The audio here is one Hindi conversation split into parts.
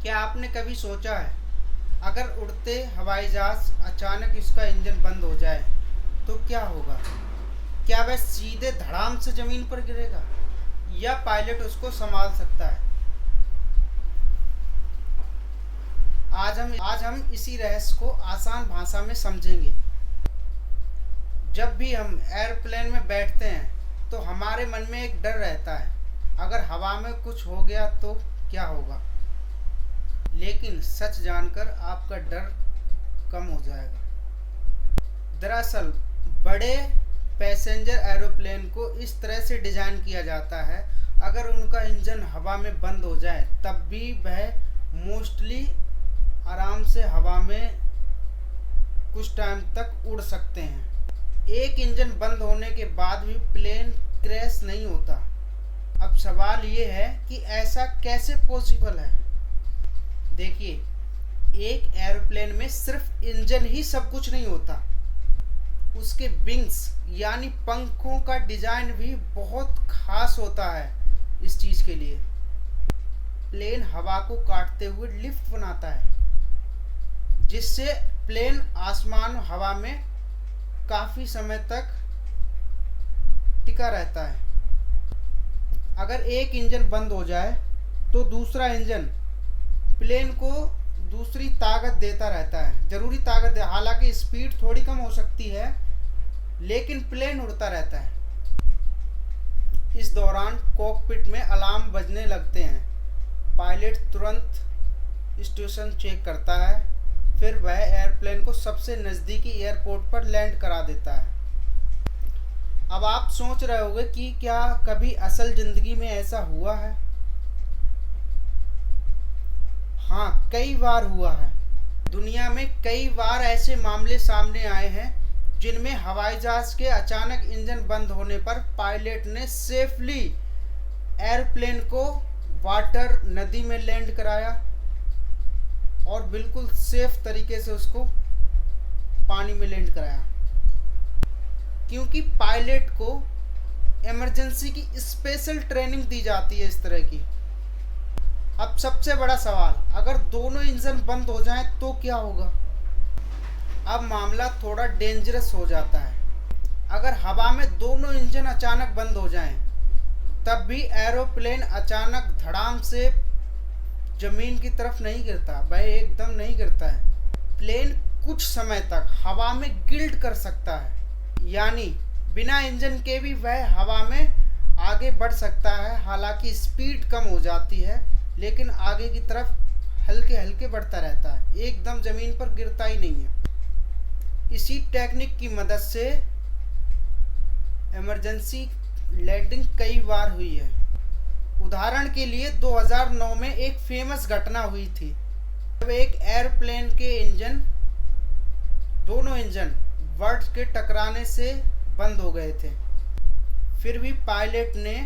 क्या आपने कभी सोचा है, अगर उड़ते हवाई जहाज अचानक इसका इंजन बंद हो जाए तो क्या होगा? क्या वह सीधे धड़ाम से जमीन पर गिरेगा या पायलट उसको संभाल सकता है? आज हम इसी रहस्य को आसान भाषा में समझेंगे। जब भी हम एयरप्लेन में बैठते हैं तो हमारे मन में एक डर रहता है, अगर हवा में कुछ हो गया तो क्या होगा। लेकिन सच जानकर आपका डर कम हो जाएगा। दरअसल बड़े पैसेंजर एरोप्लेन को इस तरह से डिज़ाइन किया जाता है, अगर उनका इंजन हवा में बंद हो जाए तब भी वह मोस्टली आराम से हवा में कुछ टाइम तक उड़ सकते हैं। एक इंजन बंद होने के बाद भी प्लेन क्रैश नहीं होता। अब सवाल ये है कि ऐसा कैसे पॉसिबल है। देखिए, एक एरोप्लेन में सिर्फ इंजन ही सब कुछ नहीं होता, उसके विंग्स यानी पंखों का डिजाइन भी बहुत खास होता है। इस चीज के लिए प्लेन हवा को काटते हुए लिफ्ट बनाता है, जिससे प्लेन आसमान हवा में काफी समय तक टिका रहता है। अगर एक इंजन बंद हो जाए तो दूसरा इंजन प्लेन को दूसरी ताकत देता रहता है, जरूरी ताकत। हालांकि स्पीड थोड़ी कम हो सकती है, लेकिन प्लेन उड़ता रहता है। इस दौरान कॉकपिट में अलार्म बजने लगते हैं। पायलट तुरंत स्टेशन चेक करता है, फिर वह एयरप्लेन को सबसे नज़दीकी एयरपोर्ट पर लैंड करा देता है। अब आप सोच रहे होंगे कि क्या कभी असल ज़िंदगी में ऐसा हुआ है? हाँ, कई बार हुआ है। दुनिया में कई बार ऐसे मामले सामने आए हैं जिनमें हवाई जहाज के अचानक इंजन बंद होने पर पायलट ने सेफली एयरप्लेन को वाटर नदी में लैंड कराया और बिल्कुल सेफ तरीके से उसको पानी में लैंड कराया, क्योंकि पायलट को इमरजेंसी की स्पेशल ट्रेनिंग दी जाती है इस तरह की। अब सबसे बड़ा सवाल, अगर दोनों इंजन बंद हो जाएं तो क्या होगा? अब मामला थोड़ा डेंजरस हो जाता है। अगर हवा में दोनों इंजन अचानक बंद हो जाएं, तब भी एरोप्लेन अचानक धड़ाम से जमीन की तरफ नहीं गिरता, वह एकदम नहीं गिरता है। प्लेन कुछ समय तक हवा में गिल्ट कर सकता है, यानी बिना इंजन के भी वह हवा में आगे बढ़ सकता है। हालांकि स्पीड कम हो जाती है, लेकिन आगे की तरफ हल्के हल्के बढ़ता रहता है, एकदम जमीन पर गिरता ही नहीं है। इसी टेक्निक की मदद से इमरजेंसी लैंडिंग कई बार हुई है। उदाहरण के लिए 2009 में एक फेमस घटना हुई थी, जब एक एयरप्लेन के दोनों इंजन बर्ड के टकराने से बंद हो गए थे। फिर भी पायलट ने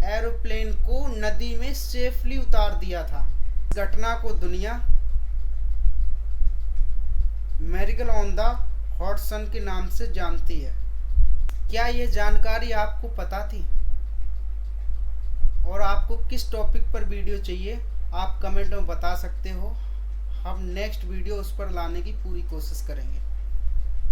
एरोप्लेन को नदी में सेफली उतार दिया था। इस घटना को दुनिया miracle on the hot sun के नाम से जानती है। क्या ये जानकारी आपको पता थी? और आपको किस टॉपिक पर वीडियो चाहिए, आप कमेंट में बता सकते हो। हम नेक्स्ट वीडियो उस पर लाने की पूरी कोशिश करेंगे।